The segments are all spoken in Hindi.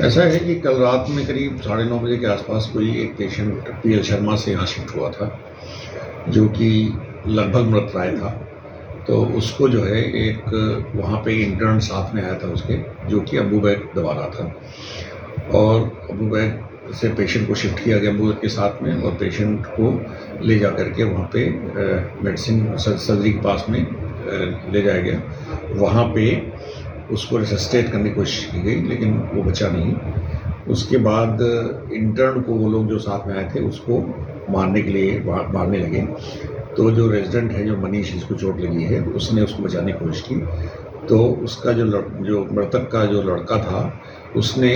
ऐसा है कि कल रात में करीब 9:30 बजे के आसपास कोई एक पेशेंट पीएल शर्मा से यहाँ शिफ्ट हुआ था, जो कि लगभग मृतप्राय था। तो उसको जो है एक वहाँ पे इंटर्न साथ में आया था उसके, जो कि अबू बैग दबा रहा था, और अबू बैग से पेशेंट को शिफ्ट किया गया अबू बैग के साथ में, और पेशेंट को ले जा करके वहाँ पे मेडिसिन सर्जरी के पास में ले जाया गया। वहाँ पे उसको रिसस्टेट करने की कोशिश की गई, लेकिन वो बचा नहीं। उसके बाद इंटर्न को वो लोग जो साथ में आए थे उसको मारने के लिए मारने लगे। तो जो रेजिडेंट है, जो मनीष, जिसको चोट लगी है, उसने उसको बचाने की कोशिश की। तो उसका जो मृतक का जो लड़का था, उसने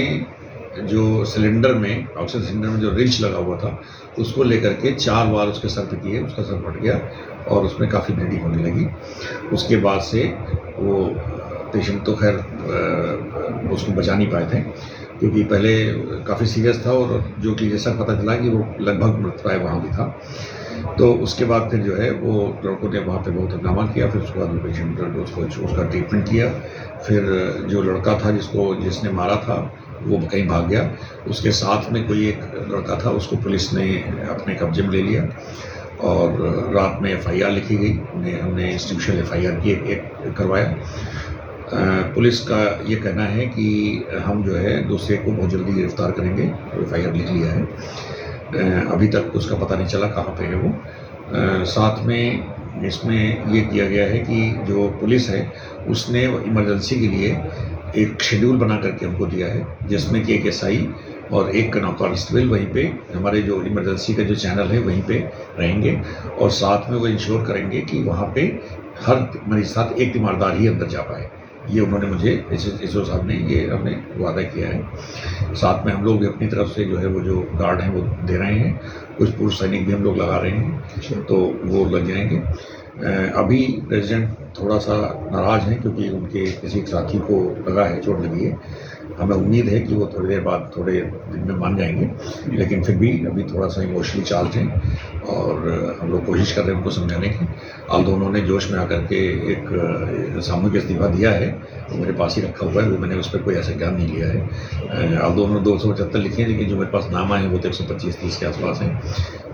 जो सिलेंडर में, ऑक्सीजन सिलेंडर में जो रिंच लगा हुआ था, उसको लेकर के 4 बार उसके सर पे किए। उसका सर फट गया और उसमें काफ़ी ब्लीडिंग होने लगी। उसके बाद से वो पेशेंट तो खैर उसको बचा नहीं पाए थे, क्योंकि पहले काफ़ी सीरियस था, और जो कि जैसा पता चला कि वो लगभग मृतप्राय वहाँ भी था। तो उसके बाद फिर जो है वो लड़कों ने वहाँ पे बहुत हंगामा किया। फिर उसके बाद वो पेशेंट उसका ट्रीटमेंट किया। फिर जो लड़का था जिसने मारा था, वो कहीं भाग गया। उसके साथ में कोई एक लड़का था, उसको पुलिस ने अपने कब्जे में ले लिया, और रात में FIR लिखी गई। हमने इंस्टीट्यूशनल FIR करवाया। पुलिस का ये कहना है कि हम जो है दूसरे को बहुत जल्दी गिरफ्तार करेंगे। FIR लिख लिया है। अभी तक उसका पता नहीं चला कहाँ पे है वो। साथ में इसमें ये किया गया है कि जो पुलिस है उसने इमरजेंसी के लिए एक शेड्यूल बना करके हमको दिया है, जिसमें कि एक SI और एक कांस्टेबल वहीं पे हमारे जो इमरजेंसी का जो चैनल है वहीं पे रहेंगे, और साथ में वो इंश्योर करेंगे कि वहाँ पे हर मरीज साथ एक तीमारदार ही अंदर जा पाए। ये उन्होंने मुझे SO साहब ने ये हमने वादा किया है। साथ में हम लोग भी अपनी तरफ से जो है वो जो गार्ड हैं वो दे रहे हैं। कुछ पूर्व सैनिक भी हम लोग लगा रहे हैं, तो वो लग जाएंगे। अभी रेजिडेंट थोड़ा सा नाराज़ हैं, क्योंकि उनके किसी साथी को लगा है, चोट लगी है। हमें उम्मीद है कि वो थोड़ी देर बाद, थोड़े दिन में मान जाएंगे, लेकिन फिर भी अभी थोड़ा सा इमोशनली चार्ज हैं, और हम लोग कोशिश कर रहे हैं उनको समझाने की। आल्दो उन्होंने जोश में आकर के एक सामूहिक इस्तीफा दिया है, वो मेरे पास ही रखा हुआ है, वो मैंने उस पर कोई ऐसा ज्ञान नहीं लिया है। आल्दो उन्होंने 275 लिखे हैं, लेकिन जो मेरे पास नाम आए हैं वो तो 125-30 के आसपास हैं।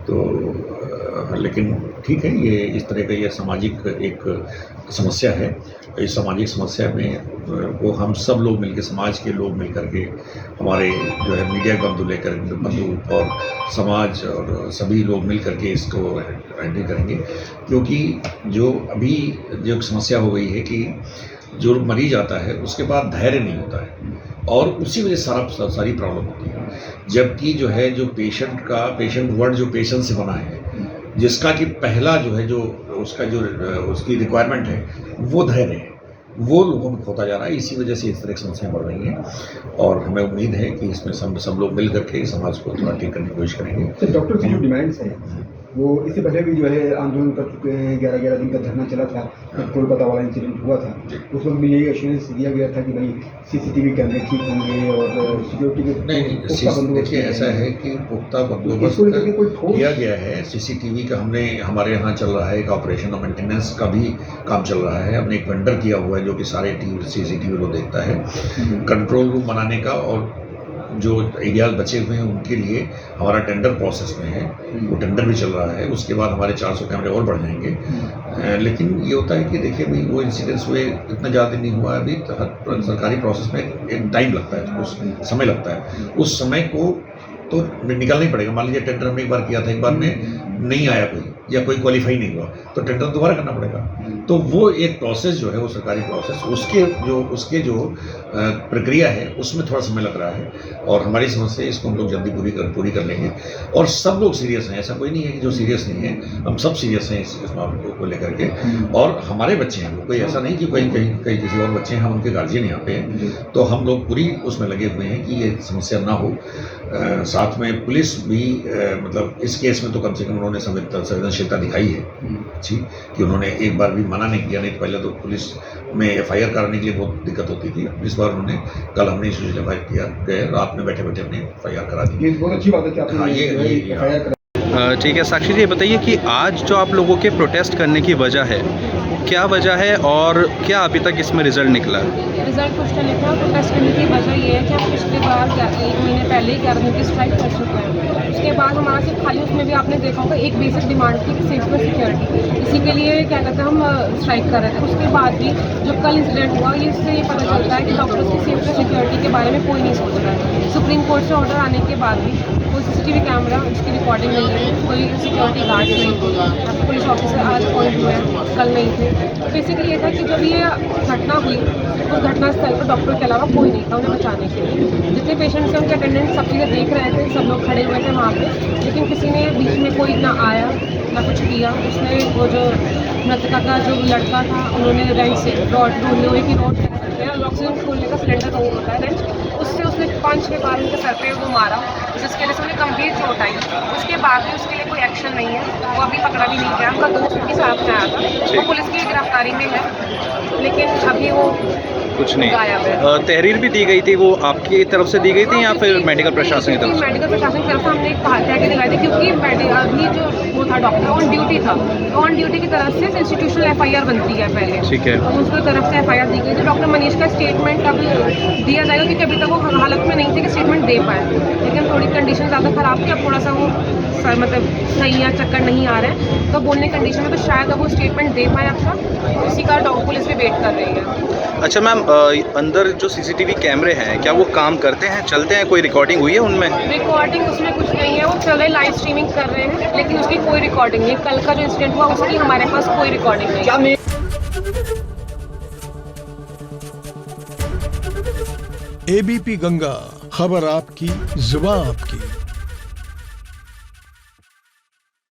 तो लेकिन ठीक है, ये इस तरह का ये सामाजिक एक समस्या है। इस सामाजिक समस्या में वो हम सब लोग मिलकर, समाज के लोग मिलकर के, हमारे जो है मीडिया बंधु और समाज और सभी लोग मिल करके इसको हैंडल करेंगे। क्योंकि जो अभी जो समस्या हो गई है कि जो मरीज आता है उसके बाद धैर्य नहीं होता है, और उसी वजह से सारी प्रॉब्लम होती है। जबकि जो है जो पेशेंट वर्ड जो पेशेंट से बना है, जिसका कि पहला जो है जो उसका जो उसकी रिक्वायरमेंट है वो धैर्य है, वो लोगों में खोता जा रहा है। इसी वजह से इस तरह की समस्याएं बढ़ रही हैं, और हमें उम्मीद है कि इसमें सब लोग मिल करके समाज को थोड़ा ठीक करने की कोशिश करेंगे। तो डॉक्टर की जो डिमांड्स हैं वो इससे पहले भी जो है आंदोलन कर चुके हैं। 11 दिन का धरना चला था, कोलकाता वाला इंसिडेंट हुआ था, उस वक्त भी यही एश्योरेंस दिया गया था कि भाई CCTV कैमरे ठीक होंगे और सिक्योरिटी के नहीं। देखिए, ऐसा है कि पुख्ता बंदोबस्त किया गया है। CCTV का हमारे यहाँ चल रहा है, एक ऑपरेशन और मेंटेनेंस का भी काम चल रहा है। हमने एक वेंडर किया हुआ है जो कि सारे CCTV लोग देखता है। कंट्रोल रूम बनाने का और जो एरियाज बचे हुए हैं उनके लिए हमारा टेंडर प्रोसेस में है, वो टेंडर भी चल रहा है। उसके बाद हमारे 400 कैमरे और बढ़ जाएंगे। लेकिन ये होता है कि देखिए भाई, वो इंसिडेंट्स हुए इतना ज़्यादा नहीं हुआ अभी। हर सरकारी प्रोसेस में एक टाइम लगता है, उस समय लगता है। उस समय को तो निकालना ही पड़ेगा। मान लीजिए टेंडर हमने एक बार किया था, एक बार में नहीं आया कोई, या कोई क्वालिफाई नहीं हुआ, तो टेंडर दोबारा करना पड़ेगा। तो वो एक प्रोसेस जो है, वो सरकारी प्रोसेस, उसके जो प्रक्रिया है उसमें थोड़ा समय लग रहा है, और हमारी समस्या इसको हम लोग जल्दी पूरी कर लेंगे। और सब लोग सीरियस हैं, ऐसा कोई नहीं है कि जो सीरियस नहीं है। हम सब सीरियस हैं इस मामले को लेकर के, और हमारे बच्चे हैं, कोई ऐसा नहीं कि कहीं किसी और बच्चे हैं, हम उनके गार्जियन यहाँ पे हैं। तो हम लोग पूरी उसमें लगे हुए हैं कि ये समस्या ना हो। साथ में पुलिस भी मतलब इस केस में तो कम से कम उन्होंने संवेदनशीलता दिखाई है अच्छी, कि उन्होंने एक बार भी मना नहीं किया। नहीं तो पहले तो पुलिस में FIR कराने के लिए बहुत दिक्कत होती थी। इस बार उन्होंने, कल हमने इशू FIR किया, रात में बैठे बैठे हमने FIR करा दी। ये बहुत अच्छी बात है कि आपने FIR करा। ठीक है, साक्षी जी ये बताइए कि आज जो आप लोगों के प्रोटेस्ट करने की वजह है क्या वजह है और क्या अभी तक इसमें रिजल्ट निकला? रिजल्ट कुछ तो लिखा तो टेस्ट करने की वजह ये है कि हम पिछली बार 1 महीने पहले ही 11 दिन की स्ट्राइक कर चुके हैं। उसके बाद हमारा सिर्फ खाली उसमें भी आपने देखा होगा एक बेसिक डिमांड थी कि सेफ्टी और सिक्योरिटी, इसी के लिए क्या कहते हैं हम स्ट्राइक कर रहे थे। उसके बाद भी जो कल इंसिडेंट हुआ ये इससे ये पता चलता है कि डॉक्टर्स की सेफ्टी और सिक्योरिटी के बारे में कोई नहीं सोच रहा है। सुप्रीम कोर्ट से ऑर्डर आने के बाद भी कोई CCTV कैमरा उसकी रिकॉर्डिंग नहीं है, कोई सिक्योरिटी गार्ड नहीं थे, पुलिस ऑफिसर आज अपॉइंट हुए हैं, कल नहीं थे। तो बेसिकली ये था कि जब ये घटना हुई उस घटना स्थल पर डॉक्टर के अलावा कोई नहीं था उन्हें बचाने के लिए। जितने पेशेंट्स थे उनके अटेंडेंट सब चीज़ें देख रहे थे, सब लोग खड़े हुए थे वहाँ पे, लेकिन किसी ने बीच में कोई ना आया ना कुछ किया। उसने वो जो मृतका का जो लड़का था उन्होंने रेंच से रॉड लोहे की रॉड कह सकते हैं, ऑक्सीजन खोलने का सिलेंडर तो वो होता है रेंच, उससे उसने 5-6 बार उनके सर पे वो मारा, जिसके वजह से उन्हें गंभीर चोट आई। उसके बाद भी उसके लिए कोई एक्शन नहीं है, वो अभी पकड़ा भी नहीं गया। उनका दोस्त भी साथ में आया था, वो पुलिस की गिरफ्तारी में है, लेकिन अभी वो कुछ नहीं। गायब है। तहरीर भी दी गई थी, वो आपकी तरफ से दी गई थी या फिर मेडिकल प्रशासन की तरफ से? मेडिकल प्रशासन की तरफ से हमने कहा था कि दिलाई थी, क्योंकि अभी जो वो था डॉक्टर ऑन ड्यूटी था, तो ऑन ड्यूटी की तरफ से इंस्टीट्यूशनल FIR बनती है पहले, ठीक है। तो उसकी तरफ से FIR दी गई। तो डॉक्टर मनीष का स्टेटमेंट अब दिया जाएगा, क्योंकि अभी तक वो हालत में नहीं थे कि स्टेटमेंट दे पाए, लेकिन थोड़ी कंडीशन ज़्यादा ख़राब थी, अब थोड़ा सा वो मतलब सही या चक्कर नहीं आ रहे हैं, तो बोलने कंडीशन में तो शायद अब वो स्टेटमेंट दे पाए अच्छा, उसी का पुलिस भी वेट कर रही है। अच्छा मैम, अंदर जो CCTV कैमरे हैं क्या वो काम करते हैं, चलते हैं? कोई रिकॉर्डिंग हुई है उनमें? रिकॉर्डिंग उसमें कुछ नहीं है, वो चल रहे लाइव स्ट्रीमिंग कर रहे हैं, लेकिन उसकी कोई रिकॉर्डिंग नहीं। कल का जो इंसिडेंट हुआ उसकी हमारे पास कोई रिकॉर्डिंग नहीं है। ABP गंगा, खबर आपकी, जुबान आपकी।